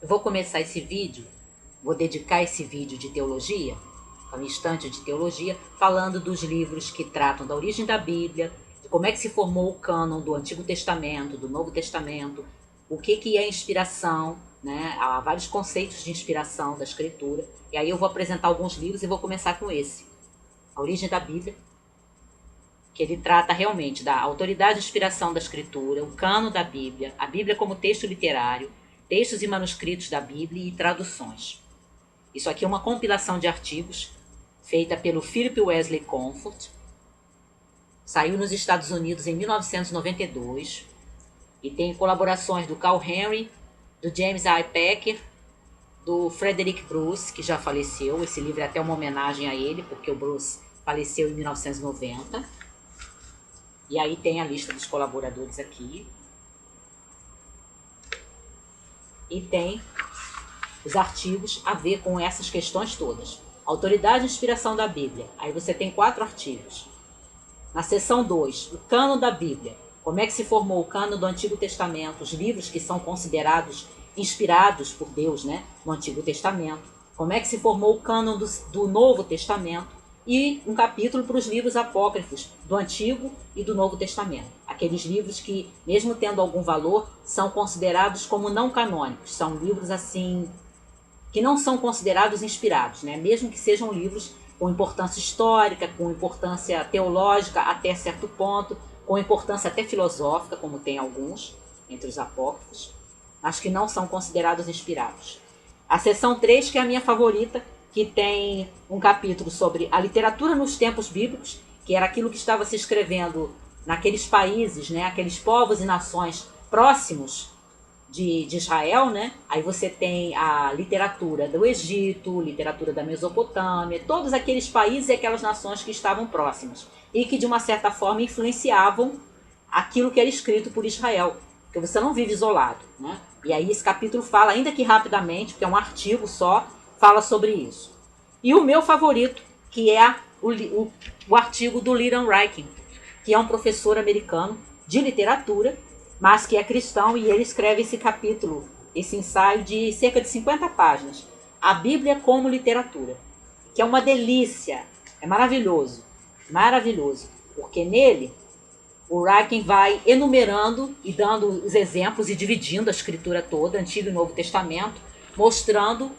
Eu vou começar esse vídeo, vou dedicar esse vídeo de teologia, a minha estante de teologia, falando dos livros que tratam da origem da Bíblia, de como é que se formou o cânon do Antigo Testamento, do Novo Testamento, o que é inspiração, né? Há vários conceitos de inspiração da Escritura. E aí eu vou apresentar alguns livros e vou começar com esse, A Origem da Bíblia, que ele trata realmente da autoridade e inspiração da Escritura, o cânon da Bíblia, a Bíblia como texto literário, textos e manuscritos da Bíblia e traduções. Isso aqui é uma compilação de artigos feita pelo Philip Wesley Comfort. Saiu nos Estados Unidos em 1992 e tem colaborações do Carl Henry, do James I. Packer, do Frederick Bruce, que já faleceu. Esse livro é até uma homenagem a ele, porque o Bruce faleceu em 1990. E aí tem a lista dos colaboradores aqui. E tem os artigos a ver com essas questões todas. Autoridade e inspiração da Bíblia. Aí você tem 4 artigos. Na seção 2, o cânon da Bíblia. Como é que se formou o cânon do Antigo Testamento, os livros que são considerados inspirados por Deus, né, no Antigo Testamento. Como é que se formou o cânon do Novo Testamento. E um capítulo para os livros apócrifos do Antigo e do Novo Testamento. Aqueles livros que, mesmo tendo algum valor, são considerados como não canônicos. São livros assim que não são considerados inspirados, né? Mesmo que sejam livros com importância histórica, com importância teológica até certo ponto, com importância até filosófica, como tem alguns entre os apócrifos, mas que não são considerados inspirados. A seção 3, que é a minha favorita, que tem um capítulo sobre a literatura nos tempos bíblicos, que era aquilo que estava se escrevendo naqueles países, né, aqueles povos e nações próximos de Israel, né? Aí você tem a literatura do Egito, literatura da Mesopotâmia, todos aqueles países e aquelas nações que estavam próximas e que de uma certa forma influenciavam aquilo que era escrito por Israel, porque você não vive isolado, né? E aí esse capítulo fala, ainda que rapidamente, porque é um artigo só, fala sobre isso. E o meu favorito, que é o artigo do Leland Ryken, que é um professor americano de literatura, mas que é cristão, e ele escreve esse capítulo, esse ensaio de cerca de 50 páginas, A Bíblia como Literatura, que é uma delícia, é maravilhoso, maravilhoso, porque nele o Ryken vai enumerando e dando os exemplos e dividindo a escritura toda, Antigo e Novo Testamento, mostrando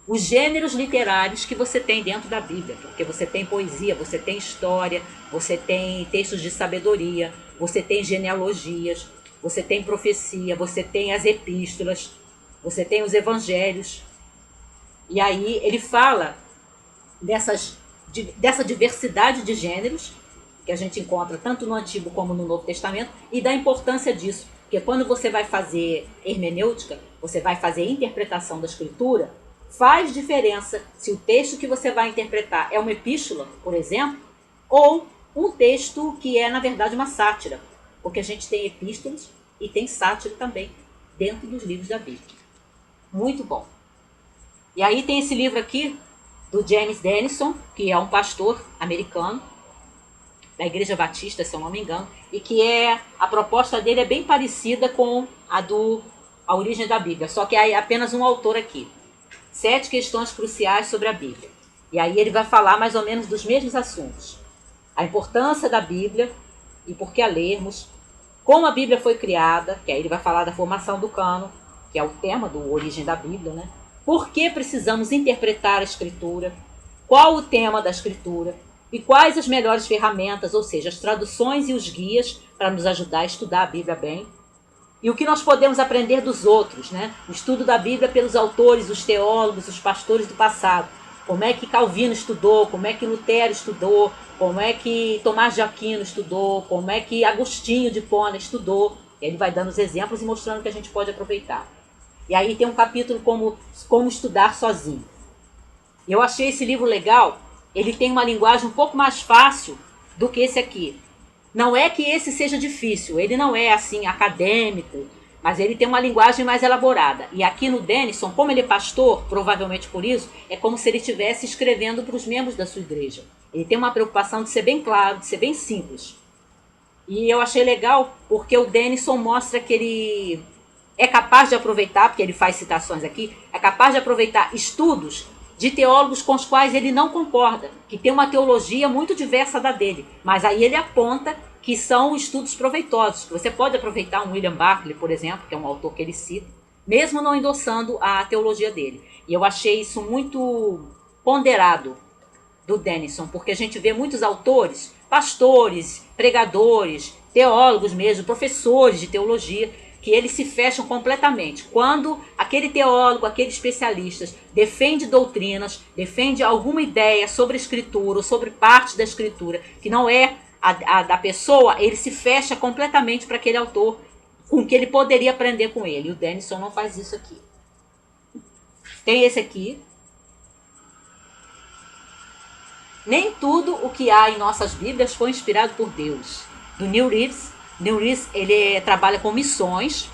os gêneros literários que você tem dentro da Bíblia, porque você tem poesia, você tem história, você tem textos de sabedoria, você tem genealogias, você tem profecia, você tem as epístolas, você tem os evangelhos. E aí ele fala dessa diversidade de gêneros que a gente encontra tanto no Antigo como no Novo Testamento e da importância disso, porque quando você vai fazer hermenêutica, você vai fazer interpretação da Escritura, faz diferença se o texto que você vai interpretar é uma epístola, por exemplo, ou um texto que é, na verdade, uma sátira. Porque a gente tem epístolas e tem sátira também dentro dos livros da Bíblia. Muito bom. E aí tem esse livro aqui do James Denison, que é um pastor americano, da Igreja Batista, se eu não me engano, e que a proposta dele é bem parecida com A Origem da Bíblia, só que é apenas um autor aqui. 7 questões cruciais sobre a Bíblia. E aí ele vai falar mais ou menos dos mesmos assuntos. A importância da Bíblia e por que a lermos, como a Bíblia foi criada, que aí ele vai falar da formação do cânon, que é o tema do Origem da Bíblia, né? Por que precisamos interpretar a Escritura, qual o tema da Escritura e quais as melhores ferramentas, ou seja, as traduções e os guias para nos ajudar a estudar a Bíblia bem. E o que nós podemos aprender dos outros, né? O estudo da Bíblia pelos autores, os teólogos, os pastores do passado. Como é que Calvino estudou, como é que Lutero estudou, como é que Tomás de Aquino estudou, como é que Agostinho de Hipona estudou. Ele vai dando os exemplos e mostrando que a gente pode aproveitar. E aí tem um capítulo como estudar sozinho. Eu achei esse livro legal, ele tem uma linguagem um pouco mais fácil do que esse aqui. Não é que esse seja difícil, ele não é assim acadêmico, mas ele tem uma linguagem mais elaborada. E aqui no Denison, como ele é pastor, provavelmente por isso, é como se ele estivesse escrevendo para os membros da sua igreja. Ele tem uma preocupação de ser bem claro, de ser bem simples. E eu achei legal porque o Denison mostra que ele é capaz de aproveitar, porque ele faz citações aqui, é capaz de aproveitar estudos de teólogos com os quais ele não concorda, que tem uma teologia muito diversa da dele, mas aí ele aponta que são estudos proveitosos. Você pode aproveitar um William Barclay, por exemplo, que é um autor que ele cita, mesmo não endossando a teologia dele. E eu achei isso muito ponderado do Denison, porque a gente vê muitos autores, pastores, pregadores, teólogos mesmo, professores de teologia, que eles se fecham completamente. Quando aquele teólogo, aquele especialista defende doutrinas, defende alguma ideia sobre a escritura ou sobre parte da escritura que não é a da pessoa, ele se fecha completamente para aquele autor com que ele poderia aprender com ele. E o Denison não faz isso aqui. Tem esse aqui. Nem tudo o que há em nossas Bíblias foi inspirado por Deus. Do Neil Reeves. Neil Reeves, ele trabalha com missões.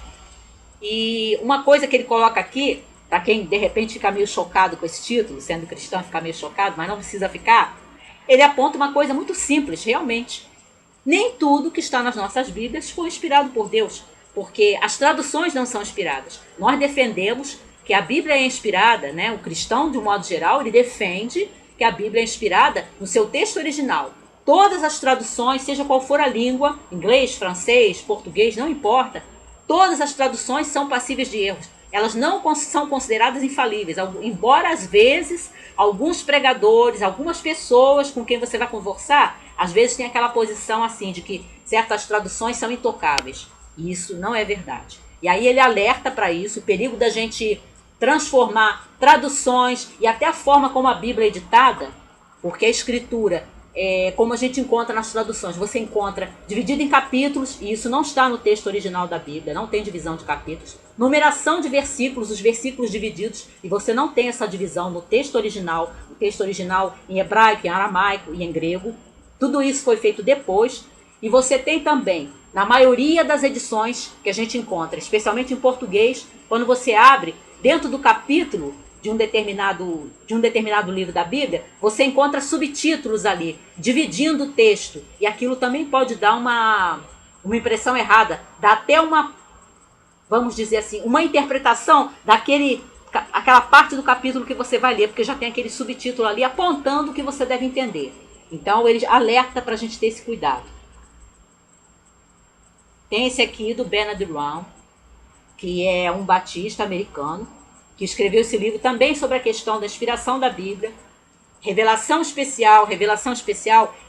E uma coisa que ele coloca aqui, para quem de repente fica meio chocado com esse título, sendo cristão fica meio chocado, mas não precisa ficar, ele aponta uma coisa muito simples, realmente. Nem tudo que está nas nossas Bíblias foi inspirado por Deus, porque as traduções não são inspiradas. Nós defendemos que a Bíblia é inspirada, né? O cristão, de um modo geral, ele defende que a Bíblia é inspirada no seu texto original. Todas as traduções, seja qual for a língua, inglês, francês, português, não importa, todas as traduções são passíveis de erros. Elas não são consideradas infalíveis, embora às vezes alguns pregadores, algumas pessoas com quem você vai conversar, às vezes tem aquela posição assim de que certas traduções são intocáveis. E isso não é verdade. E aí ele alerta para isso, o perigo da gente transformar traduções e até a forma como a Bíblia é editada, porque a escritura, como a gente encontra nas traduções, você encontra dividido em capítulos, e isso não está no texto original da Bíblia, não tem divisão de capítulos. Numeração de versículos, os versículos divididos, e você não tem essa divisão no texto original em hebraico, em aramaico e em grego. Tudo isso foi feito depois. E você tem também, na maioria das edições que a gente encontra, especialmente em português, quando você abre, dentro do capítulo de um determinado livro da Bíblia, você encontra subtítulos ali, dividindo o texto. E aquilo também pode dar uma impressão errada, dá até uma, vamos dizer assim, uma interpretação aquela parte do capítulo que você vai ler, porque já tem aquele subtítulo ali apontando o que você deve entender. Então ele alerta para a gente ter esse cuidado. Tem esse aqui do Bernard Rowan, que é um batista americano, que escreveu esse livro também sobre a questão da inspiração da Bíblia. Revelação especial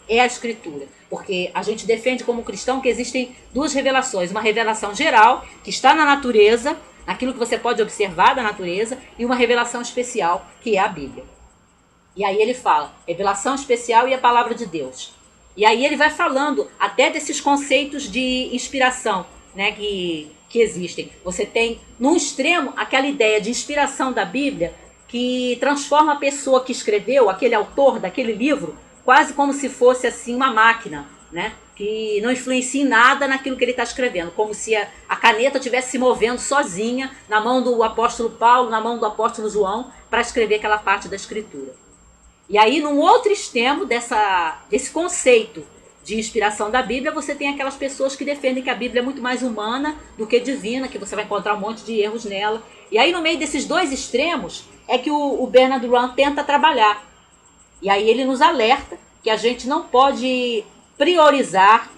é a escritura, porque a gente defende como cristão que existem duas revelações, uma revelação geral, que está na natureza, naquilo que você pode observar da natureza, e uma revelação especial, que é a Bíblia. E aí ele fala, revelação especial e a palavra de Deus. E aí ele vai falando até desses conceitos de inspiração, né, que existem. Você tem, num extremo, aquela ideia de inspiração da Bíblia que transforma a pessoa que escreveu, aquele autor daquele livro, quase como se fosse assim uma máquina, né, que não influencia em nada naquilo que ele está escrevendo, como se a caneta estivesse se movendo sozinha na mão do apóstolo Paulo, na mão do apóstolo João, para escrever aquela parte da escritura. E aí, num outro extremo desse conceito de inspiração da Bíblia, você tem aquelas pessoas que defendem que a Bíblia é muito mais humana do que divina, que você vai encontrar um monte de erros nela. E aí, no meio desses dois extremos, é que o Bernard Rowan tenta trabalhar. E aí ele nos alerta que a gente não pode priorizar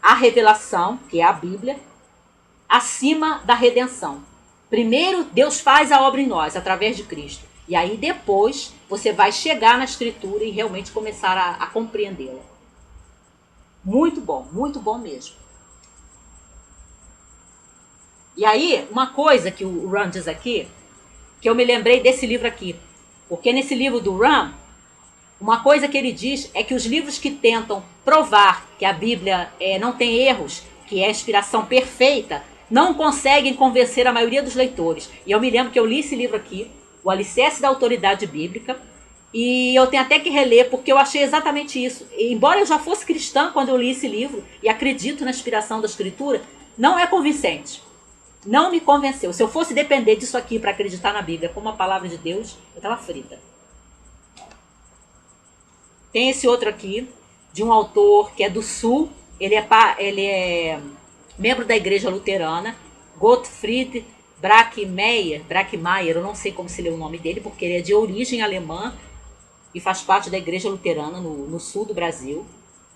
a revelação, que é a Bíblia, acima da redenção. Primeiro, Deus faz a obra em nós, através de Cristo. E aí depois você vai chegar na escritura e realmente começar a compreendê-la. Muito bom mesmo. E aí, uma coisa que o Ram diz aqui, que eu me lembrei desse livro aqui. Porque nesse livro do Ram, uma coisa que ele diz é que os livros que tentam provar que a Bíblia não tem erros, que é a inspiração perfeita, não conseguem convencer a maioria dos leitores. E eu me lembro que eu li esse livro aqui, O Alicerce da Autoridade Bíblica, e eu tenho até que reler, porque eu achei exatamente isso. E, embora eu já fosse cristã quando eu li esse livro, e acredito na inspiração da Escritura, não é convincente. Não me convenceu. Se eu fosse depender disso aqui para acreditar na Bíblia como a palavra de Deus, eu estava frita. Tem esse outro aqui, de um autor que é do Sul, ele é membro da Igreja Luterana, Gottfried Brackmeier, eu não sei como se lê o nome dele, porque ele é de origem alemã e faz parte da Igreja Luterana no sul do Brasil.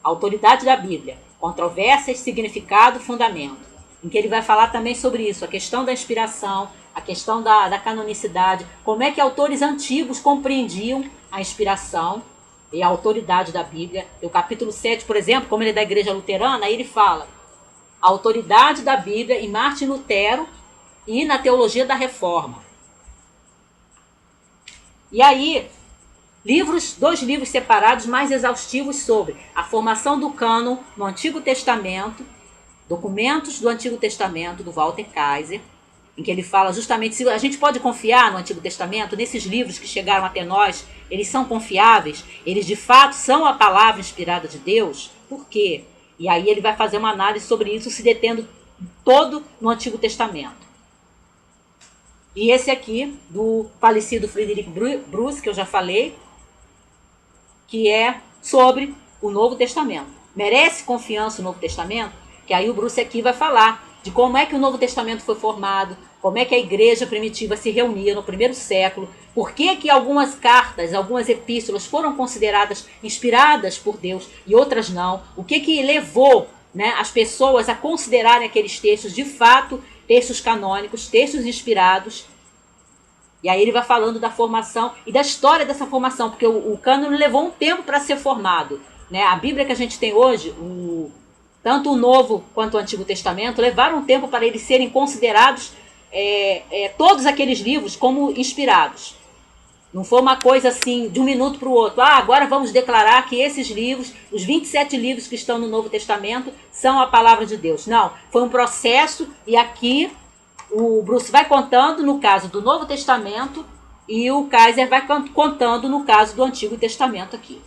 A autoridade da Bíblia, controvérsias, significado, fundamento, em que ele vai falar também sobre isso, a questão da inspiração, a questão da canonicidade, como é que autores antigos compreendiam a inspiração e a autoridade da Bíblia. O capítulo 7, por exemplo, como ele é da Igreja Luterana, aí ele fala a autoridade da Bíblia em Martim Lutero e na teologia da Reforma. E aí, dois livros separados mais exaustivos sobre a formação do cânon no Antigo Testamento, documentos do Antigo Testamento, do Walter Kaiser, em que ele fala justamente se a gente pode confiar no Antigo Testamento, nesses livros que chegaram até nós, eles são confiáveis, eles de fato são a palavra inspirada de Deus. Por quê? E aí ele vai fazer uma análise sobre isso, se detendo todo no Antigo Testamento. E esse aqui, do falecido Frederick Bruce, que eu já falei, que é sobre o Novo Testamento. Merece confiança o Novo Testamento? Que aí o Bruce aqui vai falar de como é que o Novo Testamento foi formado, como é que a igreja primitiva se reunia no primeiro século, por que algumas cartas, algumas epístolas foram consideradas inspiradas por Deus e outras não, o que levou, né, as pessoas a considerarem aqueles textos de fato textos canônicos, textos inspirados. E aí ele vai falando da formação e da história dessa formação, porque o cânone levou um tempo para ser formado, né? A Bíblia que a gente tem hoje, tanto o Novo quanto o Antigo Testamento, levaram um tempo para eles serem considerados todos aqueles livros como inspirados. Não foi uma coisa assim, de um minuto para o outro. Agora vamos declarar que esses livros, os 27 livros que estão no Novo Testamento, são a palavra de Deus. Não, foi um processo e aqui o Bruce vai contando no caso do Novo Testamento e o Kaiser vai contando no caso do Antigo Testamento aqui.